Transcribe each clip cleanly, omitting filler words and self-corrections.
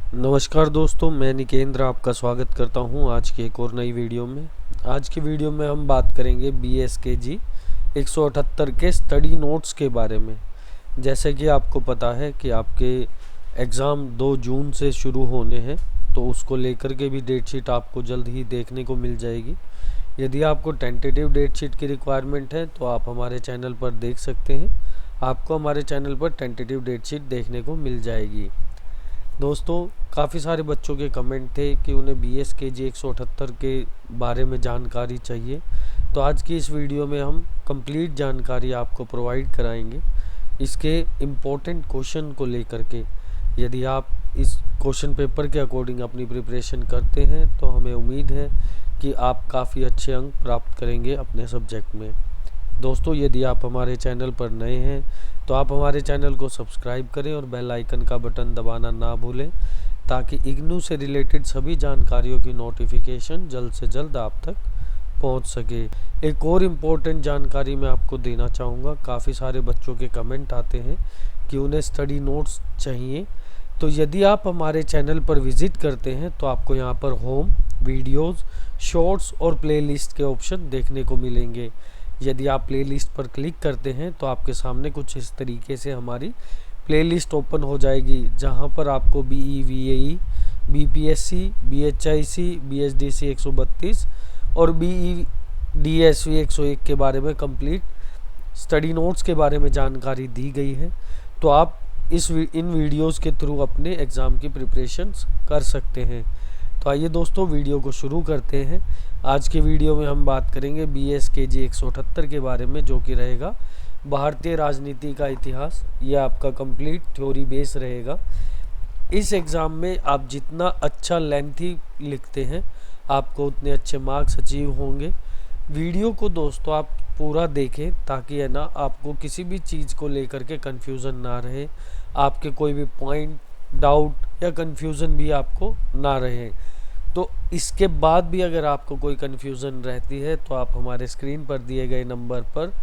नमस्कार दोस्तों, मैं निकेंद्र आपका स्वागत करता हूं आज की एक और नई वीडियो में। आज की वीडियो में हम बात करेंगे BSKG 178 के स्टडी नोट्स के बारे में। जैसे कि आपको पता है कि आपके एग्ज़ाम 2 जून से शुरू होने हैं, तो उसको लेकर के भी डेट शीट आपको जल्द ही देखने को मिल जाएगी। यदि आपको टेंटेटिव डेट शीट की रिक्वायरमेंट है तो आप हमारे चैनल पर देख सकते हैं। आपको हमारे चैनल पर टेंटेटिव डेट शीट देखने को मिल जाएगी। दोस्तों, काफ़ी सारे बच्चों के कमेंट थे कि उन्हें BSKG 178 के बारे में जानकारी चाहिए, तो आज की इस वीडियो में हम कंप्लीट जानकारी आपको प्रोवाइड कराएंगे इसके इम्पोर्टेंट क्वेश्चन को लेकर के। यदि आप इस क्वेश्चन पेपर के अकॉर्डिंग अपनी प्रिपरेशन करते हैं तो हमें उम्मीद है कि आप काफ़ी अच्छे अंक प्राप्त करेंगे अपने सब्जेक्ट में। दोस्तों, यदि आप हमारे चैनल पर नए हैं तो आप हमारे चैनल को सब्सक्राइब करें और बेल आइकन का बटन दबाना ना भूलें, ताकि इग्नू से रिलेटेड सभी जानकारियों की नोटिफिकेशन जल्द से जल्द आप तक पहुंच सके। एक और इम्पोर्टेंट जानकारी मैं आपको देना चाहूँगा। काफ़ी सारे बच्चों के कमेंट आते हैं कि उन्हें स्टडी नोट्स चाहिए, तो यदि आप हमारे चैनल पर विज़िट करते हैं तो आपको यहाँ पर होम, वीडियोज़, शॉर्ट्स और प्लेलिस्ट के ऑप्शन देखने को मिलेंगे। यदि आप प्लेलिस्ट पर क्लिक करते हैं तो आपके सामने कुछ इस तरीके से हमारी प्लेलिस्ट ओपन हो जाएगी, जहां पर आपको BE, VAE, BPSC, BHIC, BSDC 132 और BE DSV 101 के बारे में कंप्लीट स्टडी नोट्स के बारे में जानकारी दी गई है। तो आप इन वीडियोस के थ्रू अपने एग्ज़ाम की प्रिपरेशंस कर सकते हैं। तो आइए दोस्तों, वीडियो को शुरू करते हैं। आज की वीडियो में हम बात करेंगे BSKG 178 के बारे में, जो कि रहेगा भारतीय राजनीति का इतिहास। यह आपका कंप्लीट थ्योरी बेस रहेगा। इस एग्ज़ाम में आप जितना अच्छा लेंथी लिखते हैं, आपको उतने अच्छे मार्क्स अचीव होंगे। वीडियो को दोस्तों आप पूरा देखें, ताकि है ना आपको किसी भी चीज़ को लेकर के कन्फ्यूज़न ना रहे, आपके कोई भी पॉइंट, डाउट या कन्फ्यूज़न भी आपको ना रहे। तो इसके बाद भी अगर आपको कोई कन्फ्यूज़न रहती है तो आप हमारे स्क्रीन पर दिए गए नंबर पर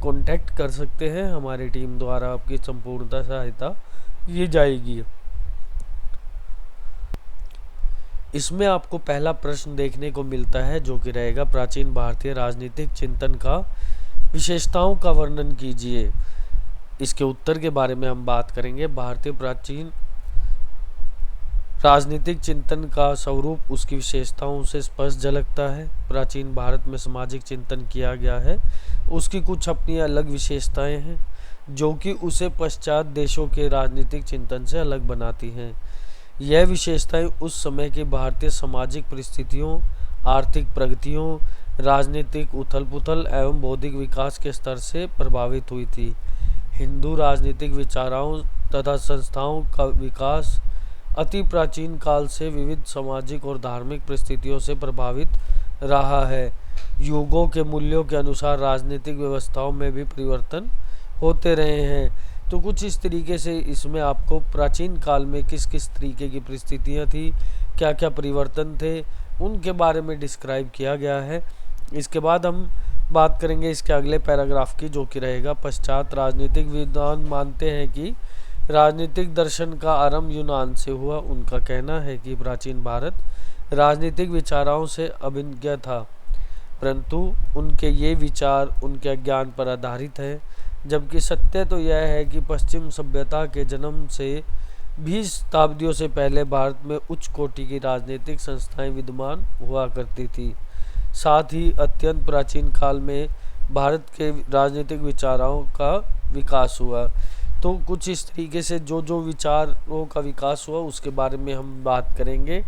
कॉन्टैक्ट कर सकते हैं। हमारी टीम द्वारा आपकी संपूर्णतः सहायता की जाएगी। इसमें आपको पहला प्रश्न देखने को मिलता है, जो कि रहेगा प्राचीन भारतीय राजनीतिक चिंतन का विशेषताओं का वर्णन कीजिए। इसके उत्तर के बारे में हम बात करेंगे। भारतीय प्राचीन राजनीतिक चिंतन का स्वरूप उसकी विशेषताओं से स्पष्ट झलकता है। प्राचीन भारत में सामाजिक चिंतन किया गया है, उसकी कुछ अपनी अलग विशेषताएं हैं जो कि उसे पश्चात देशों के राजनीतिक चिंतन से अलग बनाती हैं। यह विशेषताएं उस समय के भारतीय सामाजिक परिस्थितियों, आर्थिक प्रगतियों, राजनीतिक उथल पुथल एवं बौद्धिक विकास के स्तर से प्रभावित हुई थी। हिंदू राजनीतिक विचारों तथा संस्थाओं का विकास अति प्राचीन काल से विविध सामाजिक और धार्मिक परिस्थितियों से प्रभावित रहा है। युगों के मूल्यों के अनुसार राजनीतिक व्यवस्थाओं में भी परिवर्तन होते रहे हैं। तो कुछ इस तरीके से इसमें आपको प्राचीन काल में किस किस तरीके की परिस्थितियां थी, क्या क्या परिवर्तन थे, उनके बारे में डिस्क्राइब किया गया है। इसके बाद हम बात करेंगे इसके अगले पैराग्राफ की, जो कि रहेगा पश्चात राजनीतिक विद्वान मानते हैं कि राजनीतिक दर्शन का आरंभ यूनान से हुआ। उनका कहना है कि प्राचीन भारत राजनीतिक विचारों से अभिज्ञ था, परंतु उनके ये विचार उनके अज्ञान पर आधारित है। जबकि सत्य तो यह है कि पश्चिम सभ्यता के जन्म से 20 शताब्दियों से पहले भारत में उच्च कोटि की राजनीतिक संस्थाएं विद्यमान हुआ करती थी। साथ ही अत्यंत प्राचीन काल में भारत के राजनीतिक विचारों का विकास हुआ। तो कुछ इस तरीके से जो विचारों का विकास हुआ उसके बारे में हम बात करेंगे,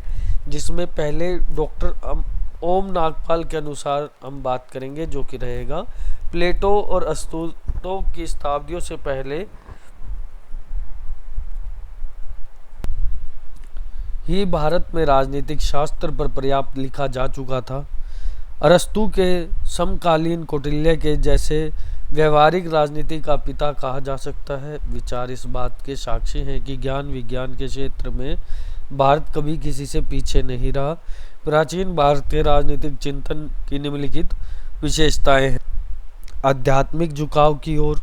जिसमें पहले डॉक्टर ओम नागपाल के अनुसार हम बात करेंगे, जो कि रहेगा प्लेटो और अरस्तु की शताब्दियों से पहले ही भारत में राजनीतिक शास्त्र पर पर्याप्त लिखा जा चुका था। अरस्तु के समकालीन कौटिल्य के जैसे व्यवहारिक राजनीति का पिता कहा जा सकता है। विचार इस बात के साक्षी हैं कि ज्ञान विज्ञान के क्षेत्र में भारत कभी किसी से पीछे नहीं रहा। प्राचीन भारतीय राजनीतिक चिंतन की निम्नलिखित विशेषताएं हैं। आध्यात्मिक झुकाव की ओर,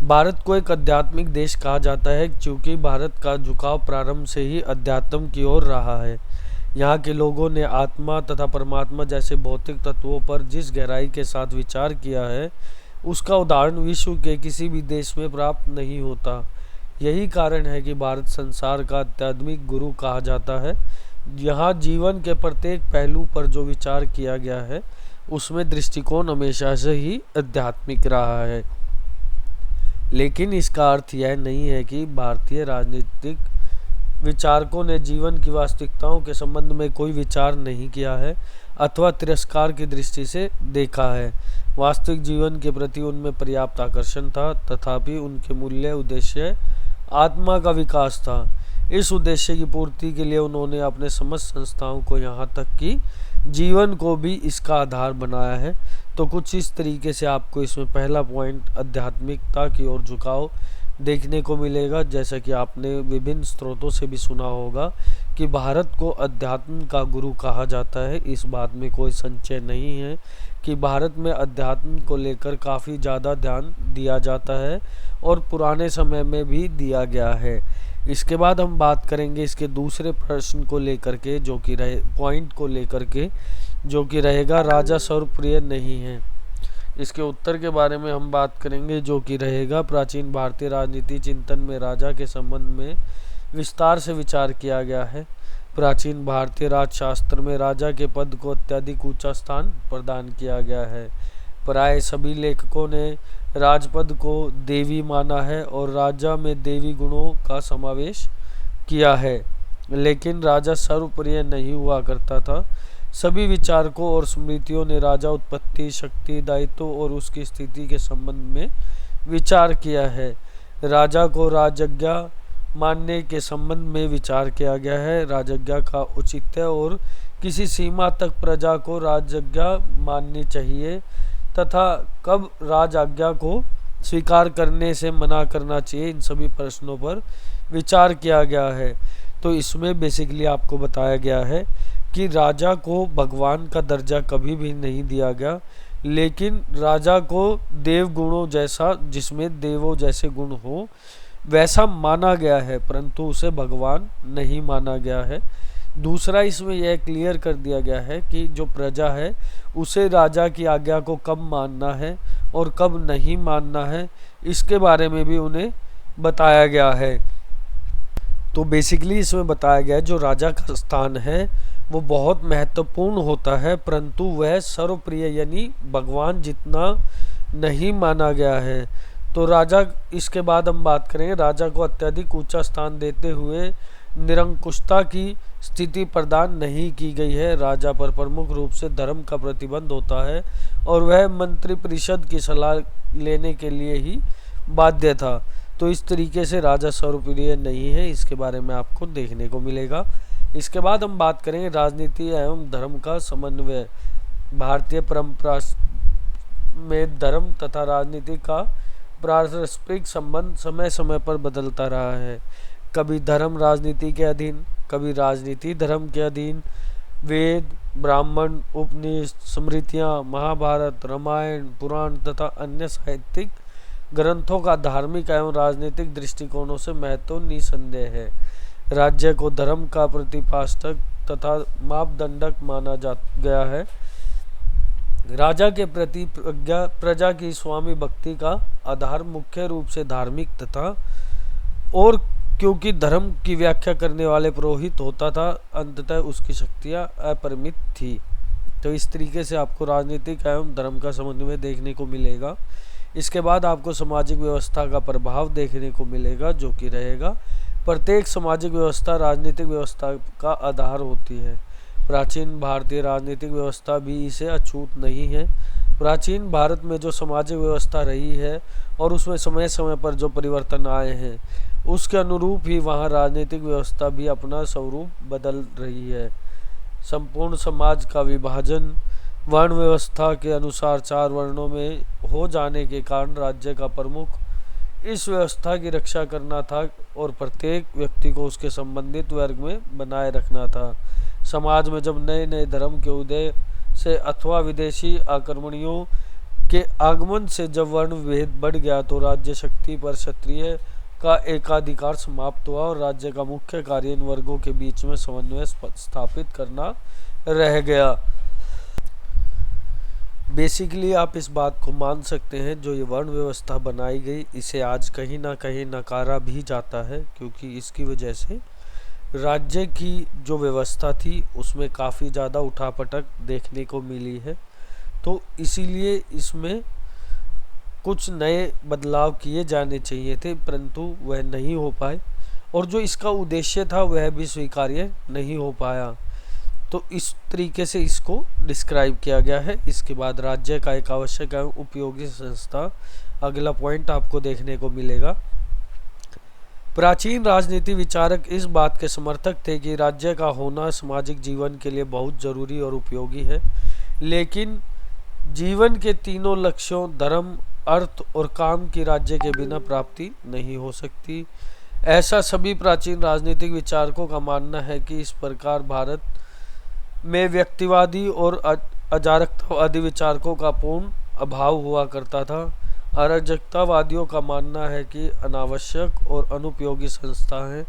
भारत को एक आध्यात्मिक देश कहा जाता है क्योंकि भारत का झुकाव प्रारंभ से ही अध्यात्म की ओर रहा है। यहाँ के लोगों ने आत्मा तथा परमात्मा जैसे भौतिक तत्वों पर जिस गहराई के साथ विचार किया है, उसका उदाहरण विश्व के किसी भी देश में प्राप्त नहीं होता। यही कारण है कि भारत संसार का आध्यात्मिक गुरु कहा जाता है। यहाँ जीवन के प्रत्येक पहलू पर जो विचार किया गया है, उसमें दृष्टिकोण हमेशा से ही आध्यात्मिक रहा है। लेकिन इसका अर्थ यह नहीं है कि भारतीय राजनीतिक विचारकों ने जीवन की वास्तविकताओं के संबंध में कोई विचार नहीं किया है अथवा तिरस्कार की दृष्टि से देखा है। वास्तविक जीवन के प्रति उनमें पर्याप्त आकर्षण था, तथापि उनके मूल्य उद्देश्य आत्मा का विकास था। इस उद्देश्य की पूर्ति के लिए उन्होंने अपने समस्त संस्थाओं को, यहाँ तक कि जीवन को भी इसका आधार बनाया है। तो कुछ इस तरीके से आपको इसमें पहला पॉइंट आध्यात्मिकता की ओर झुकाव देखने को मिलेगा। जैसा कि आपने विभिन्न स्रोतों से भी सुना होगा कि भारत को अध्यात्म का गुरु कहा जाता है। इस बात में कोई संशय नहीं है कि भारत में अध्यात्म को लेकर काफ़ी ज़्यादा ध्यान दिया जाता है और पुराने समय में भी दिया गया है। इसके बाद हम बात करेंगे इसके दूसरे प्रश्न को लेकर के, जो कि पॉइंट को लेकर के, जो कि रहेगा राजा सर्वप्रिय नहीं है। इसके उत्तर के बारे में हम बात करेंगे, जो कि रहेगा प्राचीन भारतीय राजनीति चिंतन में राजा के संबंध में विस्तार से विचार किया गया है। प्राचीन भारतीय राजशास्त्र में राजा के पद को अत्यधिक ऊंचा स्थान प्रदान किया गया है। प्राय सभी लेखकों ने राजपद को देवी माना है और राजा में देवी गुणों का समावेश किया है, लेकिन राजा सर्वप्रिय नहीं हुआ करता था। सभी विचारकों और स्मृतियों ने राजा उत्पत्ति, शक्ति, दायित्व और उसकी स्थिति के संबंध में विचार किया है। राजा को राजज्ञा मानने के संबंध में विचार किया गया है। राजज्ञा का औचित्य और किसी सीमा तक प्रजा को राजज्ञा माननी चाहिए तथा कब राजआज्ञा को स्वीकार करने से मना करना चाहिए, इन सभी प्रश्नों पर विचार किया गया है। तो इसमें बेसिकली आपको बताया गया है कि राजा को भगवान का दर्जा कभी भी नहीं दिया गया, लेकिन राजा को देव गुणों जैसा, जिसमें देवों जैसे गुण हो, वैसा माना गया है, परंतु उसे भगवान नहीं माना गया है। दूसरा, इसमें यह क्लियर कर दिया गया है कि जो प्रजा है उसे राजा की आज्ञा को कब मानना है और कब नहीं मानना है, इसके बारे में भी उन्हें बताया गया है। तो बेसिकली इसमें बताया गया है जो राजा का स्थान है वो बहुत महत्वपूर्ण होता है, परंतु वह सर्वप्रिय यानी भगवान जितना नहीं माना गया है। तो राजा, इसके बाद हम बात करेंगे राजा को अत्यधिक ऊंचा स्थान देते हुए निरंकुशता की स्थिति प्रदान नहीं की गई है। राजा पर प्रमुख रूप से धर्म का प्रतिबंध होता है और वह मंत्रिपरिषद की सलाह लेने के लिए ही बाध्य था। तो इस तरीके से राजा सर्वप्रिय नहीं है, इसके बारे में आपको देखने को मिलेगा। इसके बाद हम बात करेंगे राजनीति एवं धर्म का समन्वय। भारतीय परंपरा में धर्म तथा राजनीति का पारस्परिक संबंध समय समय पर बदलता रहा है। कभी धर्म राजनीति के अधीन, कभी राजनीति धर्म के अधीन। वेद, ब्राह्मण, उपनिषद, स्मृतियाँ, महाभारत, रामायण, पुराण तथा अन्य साहित्यिक ग्रंथों का धार्मिक एवं राजनीतिक दृष्टिकोणों से महत्व निसंदेह है। राज्य को धर्म का प्रतिपादक तथा मापदंडक माना जा गया है। राजा के प्रति प्रजा की स्वामी भक्ति का आधार मुख्य रूप से धार्मिक तथा, और क्योंकि धर्म की व्याख्या करने वाले पुरोहित होता था, अंततः उसकी शक्तियाँ अपरिमित थी। तो इस तरीके से आपको राजनीतिक एवं धर्म का समन्वय देखने को मिलेगा। इसके बाद आपको सामाजिक व्यवस्था का प्रभाव देखने को मिलेगा, जो कि रहेगा प्रत्येक सामाजिक व्यवस्था राजनीतिक व्यवस्था का आधार होती है। प्राचीन भारतीय राजनीतिक व्यवस्था भी इसे अछूत नहीं है। प्राचीन भारत में जो सामाजिक व्यवस्था रही है और उसमें समय समय पर जो परिवर्तन आए हैं, उसके अनुरूप ही वहाँ राजनीतिक व्यवस्था भी अपना स्वरूप बदल रही है। संपूर्ण समाज का विभाजन वर्ण व्यवस्था के अनुसार 4 वर्णों में हो जाने के कारण राज्य का प्रमुख इस व्यवस्था की रक्षा करना था और प्रत्येक व्यक्ति को उसके संबंधित वर्ग में बनाए रखना था। समाज में जब नए नए धर्म के उदय से अथवा विदेशी आक्रमणियों के आगमन से जब वर्ण भेद बढ़ गया तो राज्य शक्ति पर क्षत्रिय का एकाधिकार समाप्त हुआ और राज्य का मुख्य कार्य इन वर्गों के बीच में समन्वय स्थापित करना रह गया। बेसिकली आप इस बात को मान सकते हैं, जो ये वर्ण व्यवस्था बनाई गई इसे आज कहीं ना कहीं नकारा भी जाता है, क्योंकि इसकी वजह से राज्य की जो व्यवस्था थी उसमें काफ़ी ज़्यादा उठापटक देखने को मिली है। तो इसीलिए इसमें कुछ नए बदलाव किए जाने चाहिए थे, परंतु वह नहीं हो पाए और जो इसका उद्देश्य था वह भी स्वीकार्य नहीं हो पाया। तो इस तरीके से इसको डिस्क्राइब किया गया है। इसके बाद राज्य का एक आवश्यक एवं उपयोगी संस्था, अगला पॉइंट आपको देखने को मिलेगा। प्राचीन राजनीति विचारक इस बात के समर्थक थे कि राज्य का होना सामाजिक जीवन के लिए बहुत जरूरी और उपयोगी है, लेकिन जीवन के तीनों लक्ष्यों धर्म, अर्थ और काम की राज्य के बिना प्राप्ति नहीं हो सकती। ऐसा सभी प्राचीन राजनीतिक विचारकों का मानना है कि इस प्रकार भारत में व्यक्तिवादी और अराजकतावादी विचारकों का पूर्ण अभाव हुआ करता था। अराजकतावादियों का मानना है कि अनावश्यक और अनुपयोगी संस्था है।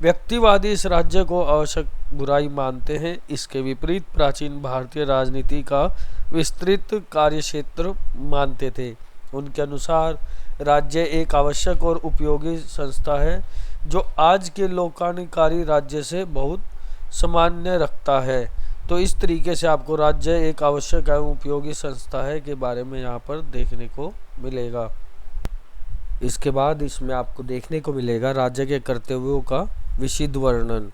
व्यक्तिवादी इस राज्य को आवश्यक बुराई मानते हैं। इसके विपरीत प्राचीन भारतीय राजनीति का विस्तृत कार्यक्षेत्र मानते थे। उनके अनुसार राज्य एक आवश्यक और उपयोगी संस्था है जो आज के लोकाधिकारी राज्य से बहुत सामान्य रखता है। तो इस तरीके से आपको राज्य एक आवश्यक एवं उपयोगी संस्था है के बारे में यहाँ पर देखने को मिलेगा। इसके बाद इसमें आपको देखने को मिलेगा राज्य के कर्तव्यों का विशद वर्णन।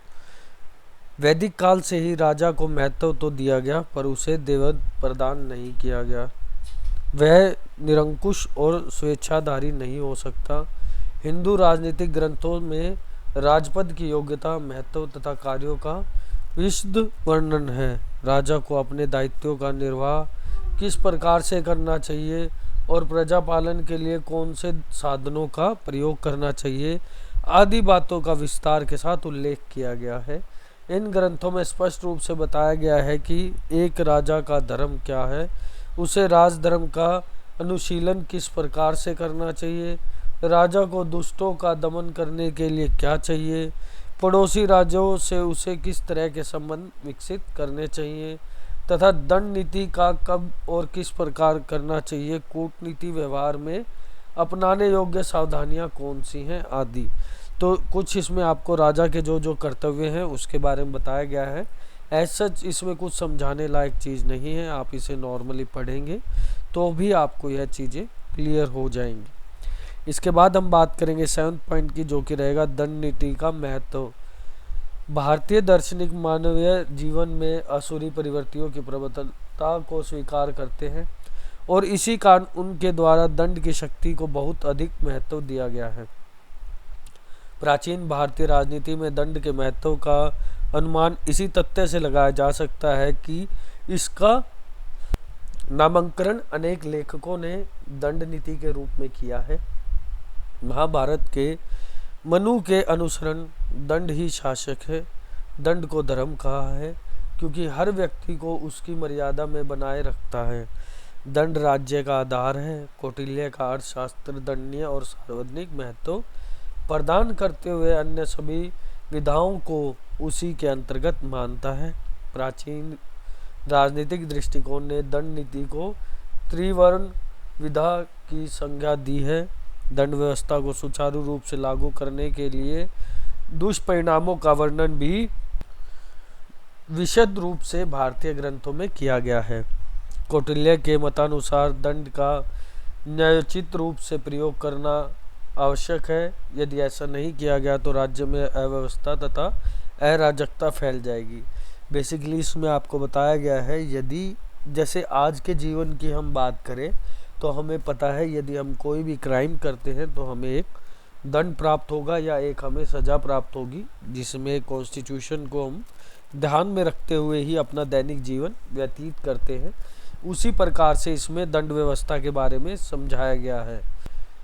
वैदिक काल से ही राजा को महत्व तो दिया गया, पर उसे देवत्व प्रदान नहीं किया गया। वह निरंकुश और स्वेच्छाधारी नहीं हो सकता। हिंदू राजनीतिक ग्रंथों में राजपद की योग्यता, महत्व तथा कार्यों का विशद वर्णन है। राजा को अपने दायित्वों का निर्वाह किस प्रकार से करना चाहिए और प्रजा पालन के लिए कौन से साधनों का प्रयोग करना चाहिए आदि बातों का विस्तार के साथ उल्लेख किया गया है। इन ग्रंथों में स्पष्ट रूप से बताया गया है कि एक राजा का धर्म क्या है, उसे राजधर्म का अनुशीलन किस प्रकार से करना चाहिए, राजा को दुष्टों का दमन करने के लिए क्या चाहिए, पड़ोसी राज्यों से उसे किस तरह के संबंध विकसित करने चाहिए तथा दंड नीति का कब और किस प्रकार करना चाहिए, कूटनीति व्यवहार में अपनाने योग्य सावधानियां कौन सी हैं आदि। तो कुछ इसमें आपको राजा के जो जो कर्तव्य हैं उसके बारे में बताया गया है। एज सच इसमें कुछ समझाने लायक चीज़ नहीं है, आप इसे नॉर्मली पढ़ेंगे तो भी आपको यह चीज़ें क्लियर हो जाएंगी। इसके बाद हम बात करेंगे 7th पॉइंट की, जो कि रहेगा दंड नीति का महत्व। भारतीय दार्शनिक मानवीय जीवन में असुरी प्रवृत्तियों की प्रबलता को स्वीकार करते हैं और इसी कारण उनके द्वारा दंड की शक्ति को बहुत अधिक महत्व दिया गया है। प्राचीन भारतीय राजनीति में दंड के महत्व का अनुमान इसी तथ्य से लगाया जा सकता है कि इसका नामकरण अनेक लेखकों ने दंड नीति के रूप में किया है। महाभारत के मनु के अनुसरण दंड ही शासक है। दंड को धर्म कहा है क्योंकि हर व्यक्ति को उसकी मर्यादा में बनाए रखता है। दंड राज्य का आधार है। कौटिल्य का अर्थशास्त्र दंडनीय और सार्वजनिक महत्व प्रदान करते हुए अन्य सभी विधाओं को उसी के अंतर्गत मानता है। प्राचीन राजनीतिक दृष्टिकोण ने दंड नीति को त्रिवर्ण विधा की संज्ञा दी है। दंड व्यवस्था को सुचारू रूप से लागू करने के लिए दुष्परिणामों का वर्णन भी विशद रूप से भारतीय ग्रंथों में किया गया है। कौटिल्य के मतानुसार दंड का न्यायोचित रूप से प्रयोग करना आवश्यक है। यदि ऐसा नहीं किया गया तो राज्य में अव्यवस्था तथा अराजकता फैल जाएगी। बेसिकली इसमें आपको बताया गया है, यदि जैसे आज के जीवन की हम बात करें तो हमें पता है यदि हम कोई भी क्राइम करते हैं तो हमें एक दंड प्राप्त होगा या एक हमें सज़ा प्राप्त होगी, जिसमें कॉन्स्टिट्यूशन को हम ध्यान में रखते हुए ही अपना दैनिक जीवन व्यतीत करते हैं। उसी प्रकार से इसमें दंड व्यवस्था के बारे में समझाया गया है।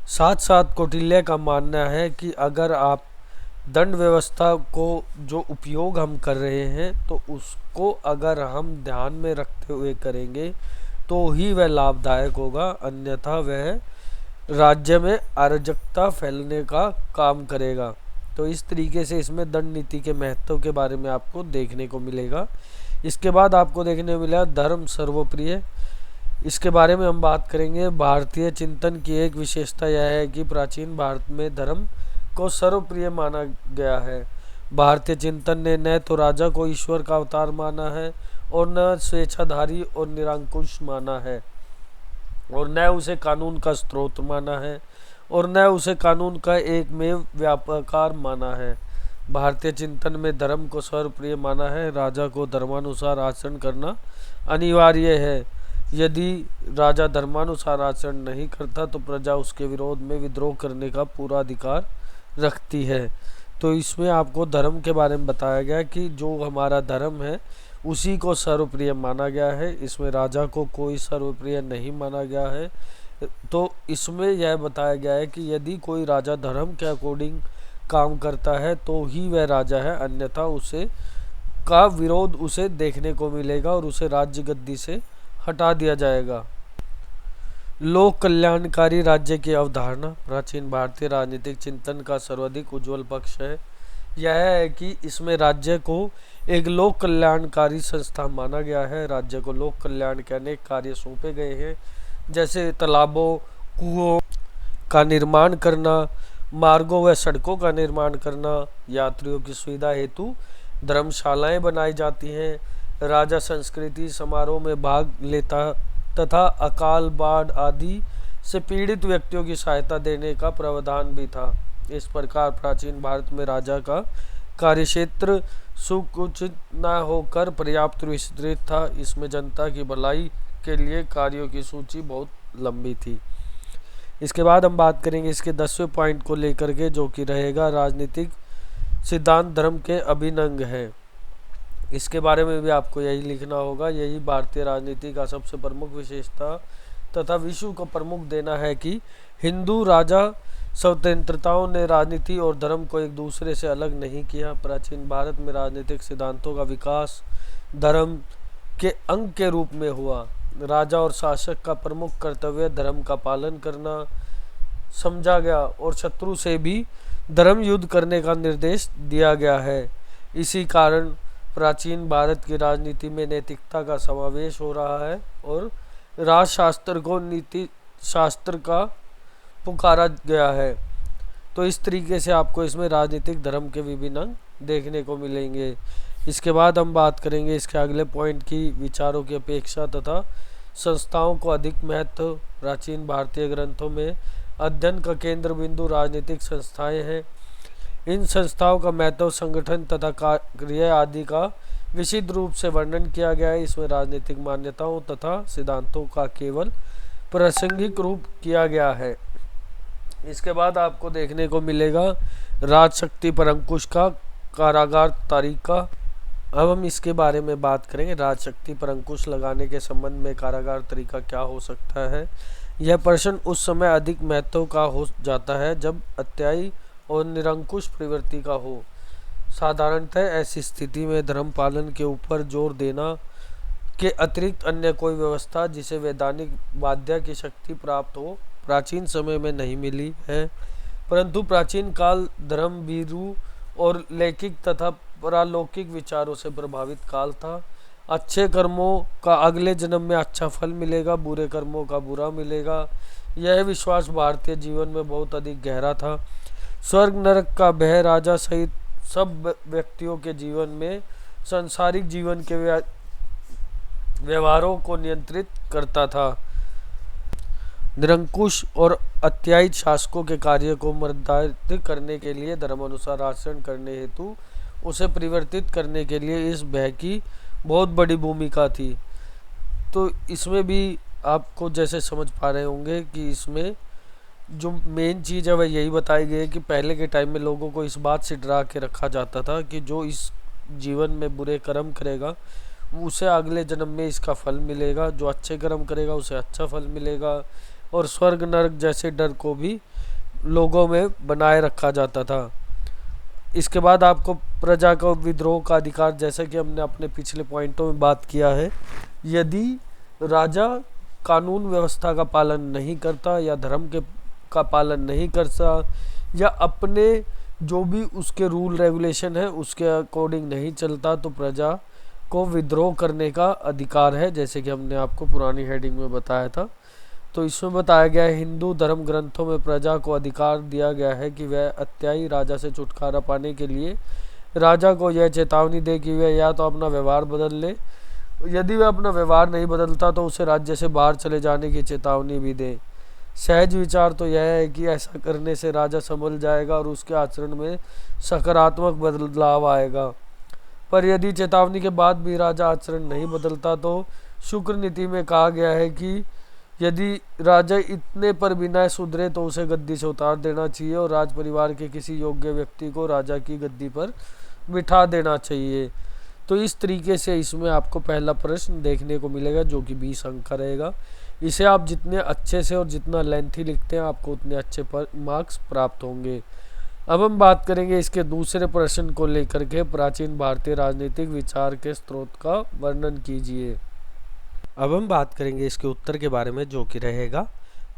साथ साथ कौटिल्य का मानना है कि अगर आप दंड व्यवस्था को जो उपयोग हम कर रहे हैं तो उसको अगर हम ध्यान में रखते हुए करेंगे तो ही वह लाभदायक होगा, अन्यथा वह राज्य में अराजकता फैलने का काम करेगा। तो इस तरीके से इसमें दंड नीति के महत्व के बारे में आपको देखने को मिलेगा। इसके बाद आपको देखने को मिला धर्म सर्वप्रिय। इसके बारे में हम बात करेंगे। भारतीय चिंतन की एक विशेषता यह है कि प्राचीन भारत में धर्म को सर्वप्रिय माना गया है। भारतीय चिंतन ने न तो राजा को ईश्वर का अवतार माना है और न स्वेच्छाधारी और निरंकुश माना है, और न उसे कानून का स्रोत माना है, और न उसे कानून का एकमेव व्यापकार माना है। भारतीय चिंतन में धर्म को सर्वप्रिय माना है। राजा को धर्मानुसार आचरण करना अनिवार्य है। यदि राजा धर्मानुसार आचरण नहीं करता तो प्रजा उसके विरोध में विद्रोह करने का पूरा अधिकार रखती है। तो इसमें आपको धर्म के बारे में बताया गया कि जो हमारा धर्म है उसी को सर्वप्रिय माना गया है। इसमें राजा को कोई सर्वप्रिय नहीं माना गया है। तो इसमें यह बताया गया है कि यदि कोई राजा धर्म के अकॉर्डिंग काम करता है तो ही वह राजा है, अन्यथा उसे का विरोध उसे देखने को मिलेगा और उसे राज्य गद्दी से हटा दिया जाएगा। लोक कल्याणकारी राज्य की अवधारणा प्राचीन भारतीय राजनीतिक चिंतन का सर्वाधिक उज्जवल पक्ष है। यह है कि इसमें राज्य को एक लोक कल्याणकारी संस्था माना गया है। राज्य को लोक कल्याण के अनेक कार्य सौंपे गए हैं, जैसे तालाबों, कुओं का निर्माण करना, मार्गों व सड़कों का निर्माण करना, यात्रियों की सुविधा हेतु धर्मशालाएं बनाई जाती हैं, राजा संस्कृति समारोह में भाग लेता तथा अकाल, बाढ़ आदि से पीड़ित व्यक्तियों की सहायता देने का प्रावधान भी था। इस प्रकार प्राचीन भारत में राजा का कार्यक्षेत्र सुकुचित न होकर पर्याप्त विस्तृत था। इसमें जनता की भलाई के लिए कार्यों की सूची बहुत लंबी थी। इसके बाद हम बात करेंगे इसके 10वें पॉइंट को लेकर के, जो कि रहेगा राजनीतिक सिद्धांत धर्म के अभिन्न अंग है। इसके बारे में भी आपको यही लिखना होगा। यही भारतीय राजनीति का सबसे प्रमुख विशेषता तथा विश्व को प्रमुख देना है कि हिंदू राजा स्वतंत्रताओं ने राजनीति और धर्म को एक दूसरे से अलग नहीं किया। प्राचीन भारत में राजनीतिक सिद्धांतों का विकास धर्म के अंग के रूप में हुआ। राजा और शासक का प्रमुख कर्तव्य धर्म का पालन करना समझा गया और शत्रु से भी धर्म युद्ध करने का निर्देश दिया गया है। इसी कारण प्राचीन भारत की राजनीति में नैतिकता का समावेश हो रहा है और राजशास्त्र को नीति शास्त्र का पुकारा गया है। तो इस तरीके से आपको इसमें राजनीतिक धर्म के विभिन्न अंग देखने को मिलेंगे। इसके बाद हम बात करेंगे इसके अगले पॉइंट की, विचारों की अपेक्षा तथा संस्थाओं को अधिक महत्व। प्राचीन भारतीय ग्रंथों में अध्ययन का केंद्र बिंदु राजनीतिक संस्थाएं हैं। इन संस्थाओं का महत्व, संगठन तथा कार्य आदि का विशद रूप से वर्णन किया गया है। इसमें राजनीतिक मान्यताओं तथा सिद्धांतों का केवल प्रासंगिक रूप किया गया है। इसके बाद आपको देखने को मिलेगा राजशक्ति पर अंकुश का कारागार तरीका। अब हम इसके बारे में बात करेंगे। राजशक्ति पर अंकुश लगाने के संबंध में कारागार तरीका क्या हो सकता है। यह प्रश्न उस समय अधिक महत्व का हो जाता है जब अत्यायी और निरंकुश प्रवृत्ति का हो। साधारणतः ऐसी स्थिति में धर्म पालन के ऊपर जोर देना के अतिरिक्त अन्य कोई व्यवस्था जिसे वैधानिक बाध्य की शक्ति प्राप्त हो प्राचीन समय में नहीं मिली है। परंतु प्राचीन काल धर्म भीरु और लौकिक तथा पारलौकिक विचारों से प्रभावित काल था। अच्छे कर्मों का अगले जन्म में अच्छा फल मिलेगा, बुरे कर्मों का बुरा मिलेगा, यह विश्वास भारतीय जीवन में बहुत अधिक गहरा था। स्वर्ग नरक का भय राजा सहित सब व्यक्तियों के जीवन में सांसारिक जीवन के व्यवहारों को नियंत्रित करता था। निरंकुश और अत्यायी शासकों के कार्य को मर्यादित करने के लिए धर्मानुसार आचरण करने हेतु उसे परिवर्तित करने के लिए इस भय की बहुत बड़ी भूमिका थी। तो इसमें भी आपको जैसे समझ पा रहे होंगे कि इसमें जो मेन चीज़ है वह यही बताई गई है कि पहले के टाइम में लोगों को इस बात से डरा के रखा जाता था कि जो इस जीवन में बुरे कर्म करेगा उसे अगले जन्म में इसका फल मिलेगा, जो अच्छे कर्म करेगा उसे अच्छा फल मिलेगा, और स्वर्ग नरक जैसे डर को भी लोगों में बनाए रखा जाता था। इसके बाद आपको प्रजा को विद्रोह का अधिकार, जैसे कि हमने अपने पिछले पॉइंटों में बात किया है, यदि राजा कानून व्यवस्था का पालन नहीं करता या धर्म के का पालन नहीं करता या अपने जो भी उसके रूल रेगुलेशन है उसके अकॉर्डिंग नहीं चलता तो प्रजा को विद्रोह करने का अधिकार है, जैसे कि हमने आपको पुरानी हेडिंग में बताया था। तो इसमें बताया गया है हिंदू धर्म ग्रंथों में प्रजा को अधिकार दिया गया है कि वह अत्यायी राजा से छुटकारा पाने के लिए राजा को यह चेतावनी दे कि वह या तो अपना व्यवहार बदल ले, यदि वह अपना व्यवहार नहीं बदलता तो उसे राज्य से बाहर चले जाने की चेतावनी भी दे। सहज विचार तो यह है कि ऐसा करने से राजा संभल जाएगा और उसके आचरण में सकारात्मक बदलाव आएगा, पर यदि चेतावनी के बाद भी राजा आचरण नहीं बदलता तो शुक्र नीति में कहा गया है कि यदि राजा इतने पर बिना सुधरे तो उसे गद्दी से उतार देना चाहिए और राज परिवार के किसी योग्य व्यक्ति को राजा की गद्दी पर बिठा देना चाहिए। तो इस तरीके से इसमें आपको पहला प्रश्न देखने को मिलेगा जो कि 20 अंक का रहेगा। इसे आप जितने अच्छे से और जितना लेंथी लिखते हैं आपको उतने अच्छे मार्क्स प्राप्त होंगे। अब हम बात करेंगे इसके दूसरे प्रश्न को लेकर के, प्राचीन भारतीय राजनीतिक विचार के स्रोत का वर्णन कीजिए। अब हम बात करेंगे इसके उत्तर के बारे में जो कि रहेगा,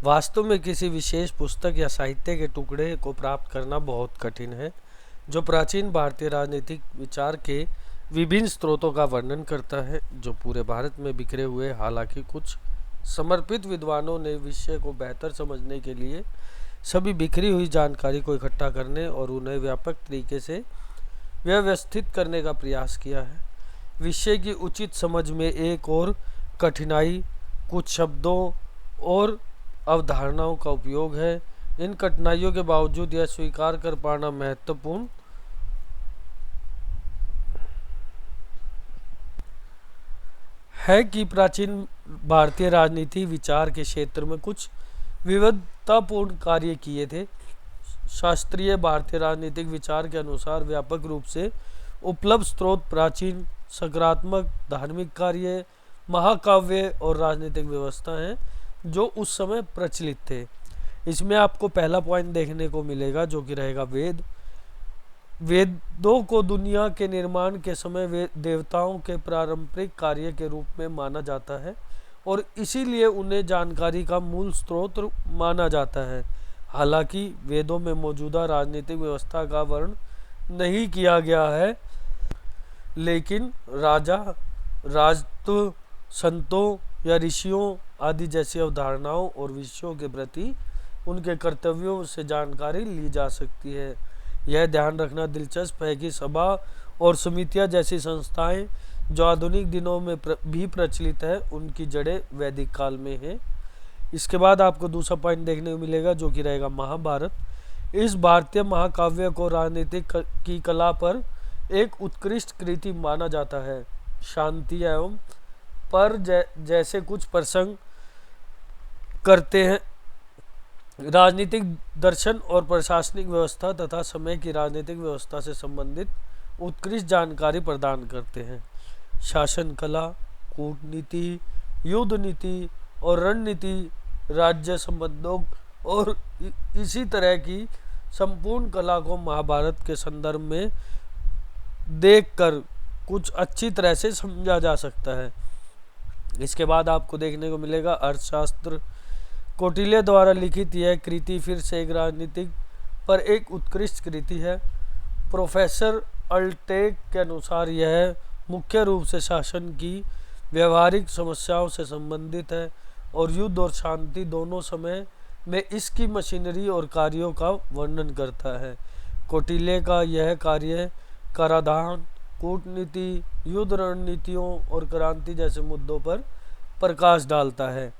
वास्तव में किसी विशेष पुस्तक या साहित्य के टुकड़े को प्राप्त करना बहुत कठिन है जो प्राचीन भारतीय राजनीतिक विचार के विभिन्न स्रोतों का वर्णन करता है जो पूरे भारत में बिखरे हुए। हालांकि कुछ समर्पित विद्वानों ने विषय को बेहतर समझने के लिए सभी बिखरी हुई जानकारी को इकट्ठा करने और उन्हें व्यापक तरीके से व्यवस्थित करने का प्रयास किया है। विषय की उचित समझ में एक और कठिनाई कुछ शब्दों और अवधारणाओं का उपयोग है। इन कठिनाइयों के बावजूद यह स्वीकार कर पाना महत्वपूर्ण है कि प्राचीन भारतीय राजनीति विचार के क्षेत्र में कुछ विविधतापूर्ण कार्य किए थे। शास्त्रीय भारतीय राजनीतिक विचार के अनुसार व्यापक रूप से उपलब्ध स्रोत प्राचीन सकारात्मक धार्मिक कार्य, महाकाव्य और राजनीतिक व्यवस्था हैं जो उस समय प्रचलित थे। इसमें आपको पहला पॉइंट देखने को मिलेगा जो कि रहेगा वेद। वेदों को दुनिया के निर्माण के समय देवताओं के पारंपरिक कार्य के रूप में माना जाता है और इसीलिए उन्हें जानकारी का मूल स्रोत माना जाता है। हालांकि वेदों में मौजूदा राजनीतिक व्यवस्था का वर्णन नहीं किया गया है, लेकिन राजा, राजत्व, संतों या ऋषियों आदि जैसी अवधारणाओं और विषयों के प्रति उनके कर्तव्यों से जानकारी ली जा सकती है। यह ध्यान रखना दिलचस्प है कि सभा और समितियां जैसी संस्थाएं जो आधुनिक दिनों में भी प्रचलित है उनकी जड़ें वैदिक काल में हैं। इसके बाद आपको दूसरा पॉइंट देखने को मिलेगा जो कि रहेगा महाभारत। इस भारतीय महाकाव्य को राजनीतिक की कला पर एक उत्कृष्ट कृति माना जाता है। शांति एवं पर जैसे कुछ प्रसंग करते हैं, राजनीतिक दर्शन और प्रशासनिक व्यवस्था तथा समय की राजनीतिक व्यवस्था से संबंधित उत्कृष्ट जानकारी प्रदान करते हैं। शासन कला, कूटनीति, युद्ध नीति और रणनीति, राज्य संबंधों और इसी तरह की संपूर्ण कला को महाभारत के संदर्भ में देखकर कुछ अच्छी तरह से समझा जा सकता है। इसके बाद आपको देखने को मिलेगा अर्थशास्त्र। कौटिल्य द्वारा लिखित यह कृति फिर से एक राजनीतिक पर एक उत्कृष्ट कृति है। प्रोफेसर अल्टेक के अनुसार यह मुख्य रूप से शासन की व्यवहारिक समस्याओं से संबंधित है और युद्ध और शांति दोनों समय में इसकी मशीनरी और कार्यों का वर्णन करता है। कौटिल्य का यह कार्य कराधान, कूटनीति, युद्ध रणनीतियों और क्रांति जैसे मुद्दों पर प्रकाश डालता है।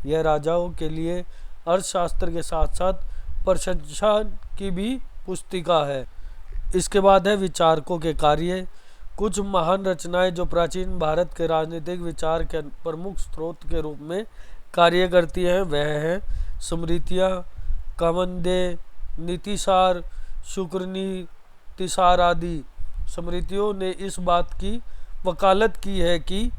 यह राजाओं के लिए अर्थशास्त्र के साथ साथ प्रशंसा की भी पुस्तिका है। इसके बाद है विचारकों के कार्य। कुछ महान रचनाएं जो प्राचीन भारत के राजनीतिक विचार के प्रमुख स्रोत के रूप में कार्य करती हैं वह हैं स्मृतियाँ, कामंदे, नीतिसार, शुक्रनीतिसार आदि। स्मृतियों ने इस बात की वकालत की है कि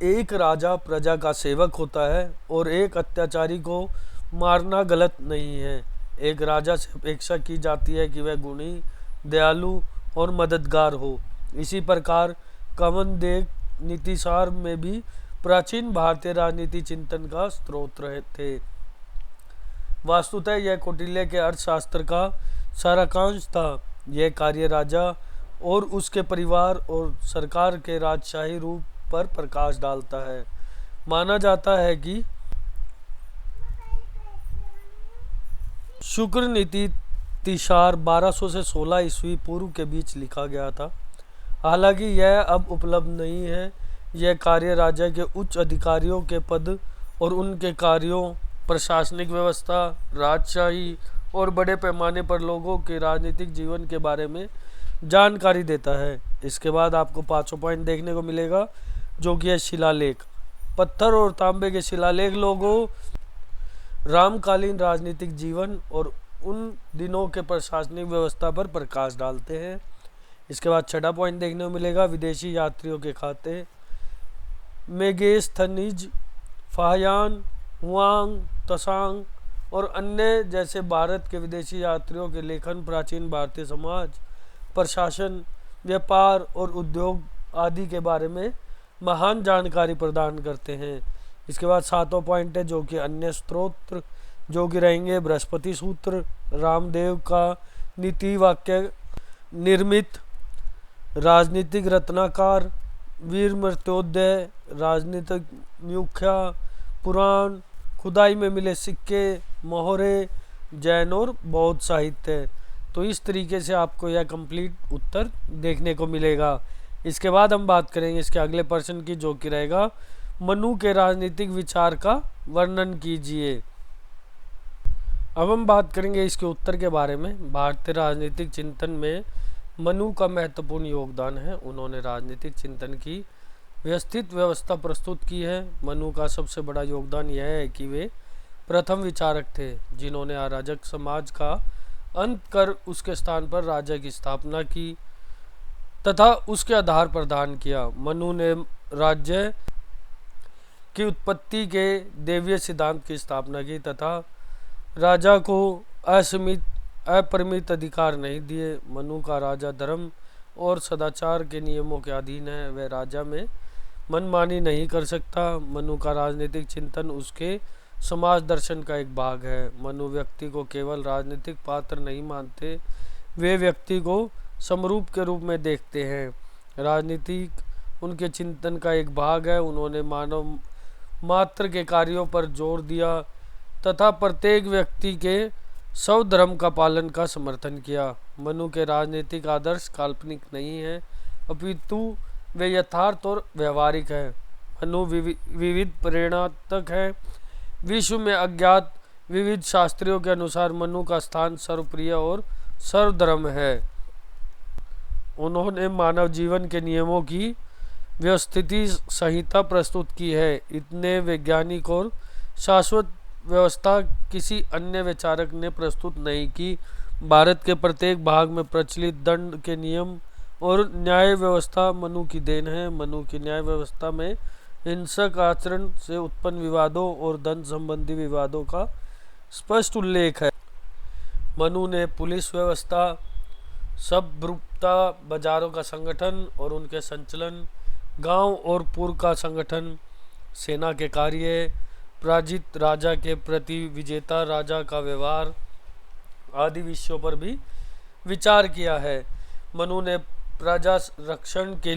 एक राजा प्रजा का सेवक होता है और एक अत्याचारी को मारना गलत नहीं है। एक राजा से अपेक्षा की जाती है कि वह गुणी, दयालु और मददगार हो। इसी प्रकार कामनदेव नीतिसार में भी प्राचीन भारतीय राजनीति चिंतन का स्रोत रहे थे। वास्तुतः यह कौटिल्य के अर्थशास्त्र का सारांश था। यह कार्य राजा और उसके परिवार और सरकार के राजशाही रूप पर प्रकाश डालता है। माना जाता है कि शुक्र नीति तिसार 1200 से 16 ईस्वी पूर्व के बीच लिखा गया था। हालांकि यह अब उपलब्ध नहीं है। यह कार्य राजा के उच्च अधिकारियों के पद और उनके कार्यों, प्रशासनिक व्यवस्था, राजशाही और बड़े पैमाने पर लोगों के राजनीतिक जीवन के बारे में जानकारी देता है। इसके बाद आपको 5 पॉइंट देखने को मिलेगा, जो कि है शिलालेख। पत्थर और तांबे के शिलालेख लोगों रामकालीन राजनीतिक जीवन और उन दिनों के प्रशासनिक व्यवस्था पर प्रकाश डालते हैं। इसके बाद 6 पॉइंट देखने को मिलेगा, विदेशी यात्रियों के खाते। मेगेस्थनीज, फाहयान, हुआंग, तसांग और अन्य जैसे भारत के विदेशी यात्रियों के लेखन प्राचीन भारतीय समाज, प्रशासन, व्यापार और उद्योग आदि के बारे में महान जानकारी प्रदान करते हैं। इसके बाद 7वां पॉइंट है, जो कि अन्य स्त्रोत, जो कि रहेंगे बृहस्पति सूत्र, रामदेव का नीति वाक्य निर्मित, राजनीतिक रत्नाकार, वीर मृत्योदय, राजनीतिक म्यूख्या, पुराण, खुदाई में मिले सिक्के, मोहरे, जैन और बौद्ध साहित्य। तो इस तरीके से आपको यह कंप्लीट उत्तर देखने को मिलेगा। इसके बाद हम बात करेंगे इसके अगले प्रश्न की, जो कि रहेगा मनु के राजनीतिक विचार का वर्णन कीजिए। अब हम बात करेंगे इसके उत्तर के बारे में। भारतीय राजनीतिक चिंतन में मनु का महत्वपूर्ण योगदान है। उन्होंने राजनीतिक चिंतन की व्यवस्थित व्यवस्था प्रस्तुत की है। मनु का सबसे बड़ा योगदान यह है कि वे प्रथम विचारक थे, जिन्होंने अराजक समाज का अंत कर उसके स्थान पर राजा की स्थापना की तथा उसके आधार प्रदान किया। मनु ने राज्य की उत्पत्ति के देवीय सिद्धांत की स्थापना की तथा राजा को अपरिमित अधिकार नहीं दिए। मनु का राजा धर्म और सदाचार के नियमों के अधीन है। वह राजा में मनमानी नहीं कर सकता। मनु का राजनीतिक चिंतन उसके समाज दर्शन का एक भाग है। मनु व्यक्ति को केवल राजनीतिक पात्र नहीं मानते, वे व्यक्ति को समरूप के रूप में देखते हैं। राजनीतिक उनके चिंतन का एक भाग है। उन्होंने मानव मात्र के कार्यों पर जोर दिया तथा प्रत्येक व्यक्ति के स्वधर्म का पालन का समर्थन किया। मनु के राजनीतिक आदर्श काल्पनिक नहीं है, अपितु वे यथार्थ और व्यवहारिक है। मनु विविध प्रेरणात्मक है। विश्व में अज्ञात विविध शास्त्रियों के अनुसार मनु का स्थान सर्वप्रिय और सर्वधर्म है। उन्होंने मानव जीवन के नियमों की व्यवस्थित संहिता प्रस्तुत की है। इतने वैज्ञानिक और शाश्वत व्यवस्था किसी अन्य विचारक ने प्रस्तुत नहीं की। भारत के प्रत्येक भाग में प्रचलित दंड के नियम और न्याय व्यवस्था मनु की देन है। मनु की न्याय व्यवस्था में हिंसक आचरण से उत्पन्न विवादों और धन संबंधी विवादों का स्पष्ट उल्लेख है। मनु ने पुलिस व्यवस्था, सबरूपता, बाजारों का संगठन और उनके संचलन, गांव और पुर का संगठन, सेना के कार्य, पराजित राजा के प्रति विजेता राजा का व्यवहार आदि विषयों पर भी विचार किया है। मनु ने प्रजा रक्षण के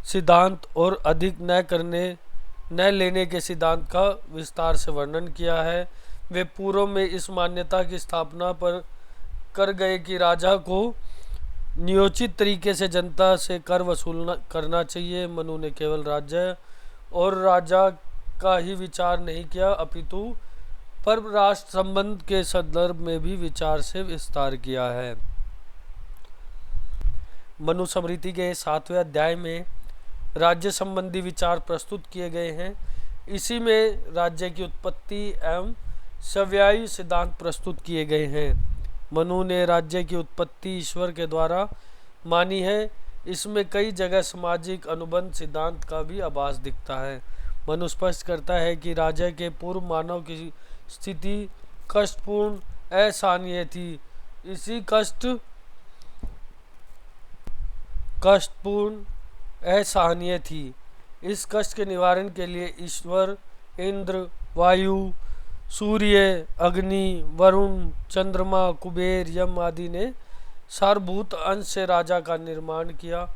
सिद्धांत और अधिक न लेने के सिद्धांत का विस्तार से वर्णन किया है। वे पूर्व में इस मान्यता की स्थापना पर कर गए कि राजा को नियोजित तरीके से जनता से कर वसूल करना चाहिए। मनु ने केवल राज्य और राजा का ही विचार नहीं किया, अपितु पर राष्ट्र संबंध के संदर्भ में भी विचार से विस्तार किया है। मनुस्मृति के 7वें अध्याय में राज्य संबंधी विचार प्रस्तुत किए गए हैं। इसी में राज्य की उत्पत्ति एवं सव्यायी सिद्धांत प्रस्तुत किए गए हैं। मनु ने राज्य की उत्पत्ति ईश्वर के द्वारा मानी है। इसमें कई जगह सामाजिक अनुबंध सिद्धांत का भी आभास दिखता है। मनु स्पष्ट करता है कि राजा के पूर्व मानव की स्थिति कष्टपूर्ण, असहनीय थी। इसी कष्टपूर्ण, असहनीय थी। इस कष्ट के निवारण के लिए ईश्वर, इंद्र, वायु, सूर्य, अग्नि, वरुण, चंद्रमा, कुबेर, यम आदि ने सारभूत अंश से राजा का निर्माण किया।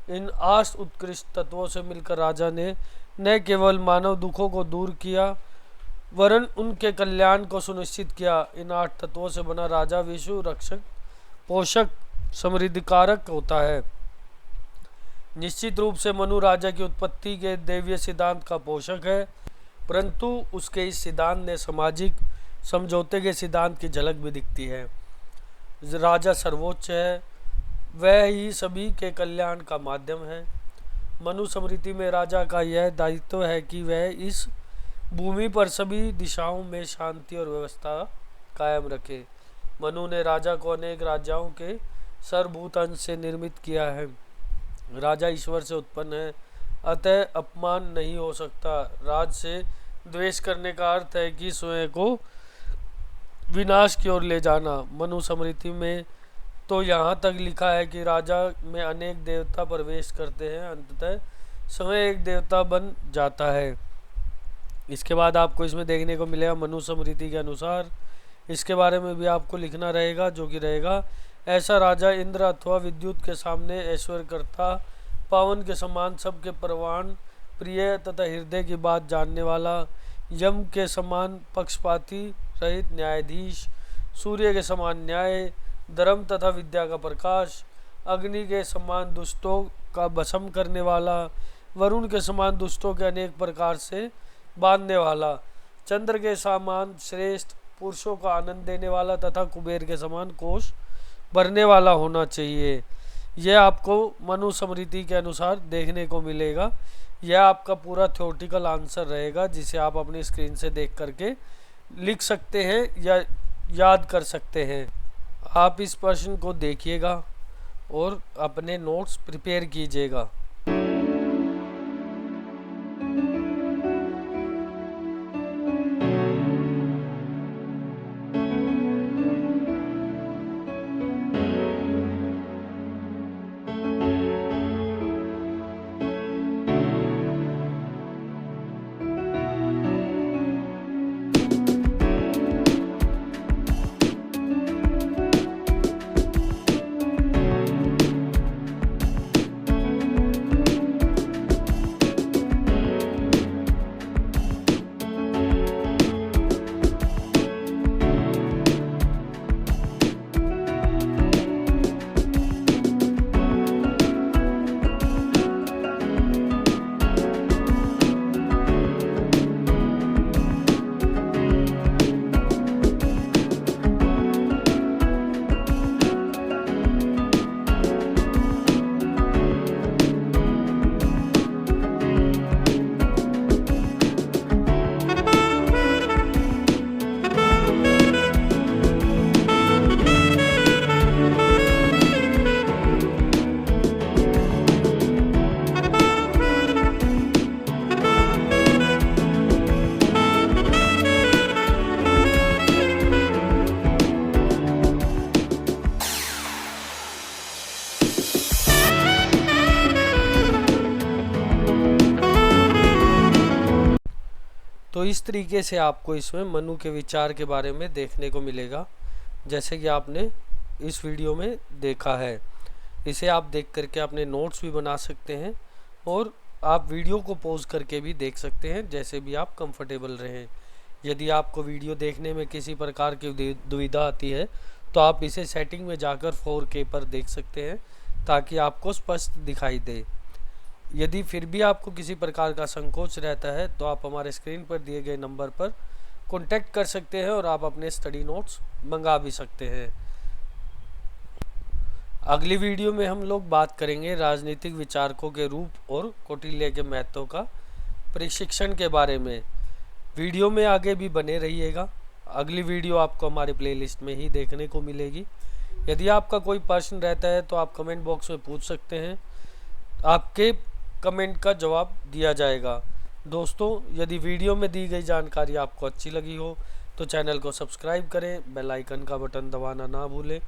इन 8 उत्कृष्ट तत्वों से मिलकर राजा ने न केवल मानव दुखों को दूर किया वरन उनके कल्याण को सुनिश्चित किया। इन 8 तत्वों से बना राजा विश्व रक्षक, पोषक, समृद्धिकारक होता है। निश्चित रूप से मनु राजा की उत्पत्ति के दैवीय सिद्धांत का पोषक है, परंतु उसके इस सिद्धांत ने सामाजिक समझौते के सिद्धांत की झलक भी दिखती है। राजा सर्वोच्च है, वह ही सभी के कल्याण का माध्यम है। मनु स्मृति में राजा का यह दायित्व है कि वह इस भूमि पर सभी दिशाओं में शांति और व्यवस्था कायम रखे। मनु ने राजा को अनेक राजाओं के सर्वभूत अंश से निर्मित किया है। राजा ईश्वर से उत्पन्न है, अतः अपमान नहीं हो सकता। राज से द्वेष करने का अर्थ है कि स्वयं को विनाश की ओर ले जाना। मनु स्मृति में तो यहाँ तक लिखा है कि राजा में अनेक देवता प्रवेश करते हैं, अंततः स्वयं एक देवता बन जाता है। इसके बाद आपको इसमें देखने को मिलेगा मनु स्मृति के अनुसार इसके बारे में भी आपको लिखना रहेगा, जो कि रहेगा ऐसा राजा इंद्र अथवा विद्युत के सामने ऐश्वर्य करता, पावन के समान सबके परवान, प्रिय तथा हृदय की बात जानने वाला, यम के समान पक्षपाती रहित न्यायाधीश, सूर्य के समान न्याय, धर्म तथा विद्या का प्रकाश, अग्नि के समान दुष्टों का भस्म करने वाला, वरुण के समान दुष्टों के अनेक प्रकार से बांधने वाला, चंद्र के समान श्रेष्ठ पुरुषों का आनंद देने वाला तथा कुबेर के समान कोष भरने वाला होना चाहिए। यह आपको मनु स्मृति के अनुसार देखने को मिलेगा। यह आपका पूरा थ्योरेटिकल आंसर रहेगा, जिसे आप अपनी स्क्रीन से देख करके लिख सकते हैं या याद कर सकते हैं। आप इस प्रश्न को देखिएगा और अपने नोट्स प्रिपेयर कीजिएगा। तो इस तरीके से आपको इसमें मनु के विचार के बारे में देखने को मिलेगा, जैसे कि आपने इस वीडियो में देखा है। इसे आप देख करके अपने नोट्स भी बना सकते हैं और आप वीडियो को पॉज करके भी देख सकते हैं, जैसे भी आप कंफर्टेबल रहें। यदि आपको वीडियो देखने में किसी प्रकार की दुविधा आती है तो आप इसे सेटिंग में जाकर 4K पर देख सकते हैं, ताकि आपको स्पष्ट दिखाई दे। यदि फिर भी आपको किसी प्रकार का संकोच रहता है तो आप हमारे स्क्रीन पर दिए गए नंबर पर कॉन्टैक्ट कर सकते हैं और आप अपने स्टडी नोट्स मंगा भी सकते हैं। अगली वीडियो में हम लोग बात करेंगे राजनीतिक विचारकों के रूप और कौटिल्य के महत्व का प्रशिक्षण के बारे में। वीडियो में आगे भी बने रहिएगा। अगली वीडियो आपको हमारे प्लेलिस्ट में ही देखने को मिलेगी। यदि आपका कोई प्रश्न रहता है तो आप कमेंट बॉक्स में पूछ सकते हैं, आपके कमेंट का जवाब दिया जाएगा। दोस्तों, यदि वीडियो में दी गई जानकारी आपको अच्छी लगी हो तो चैनल को सब्सक्राइब करें, बेल आइकन का बटन दबाना ना भूलें,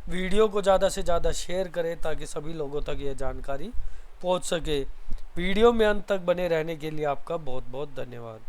वीडियो को ज़्यादा से ज़्यादा शेयर करें ताकि सभी लोगों तक यह जानकारी पहुंच सके। वीडियो में अंत तक बने रहने के लिए आपका बहुत बहुत धन्यवाद।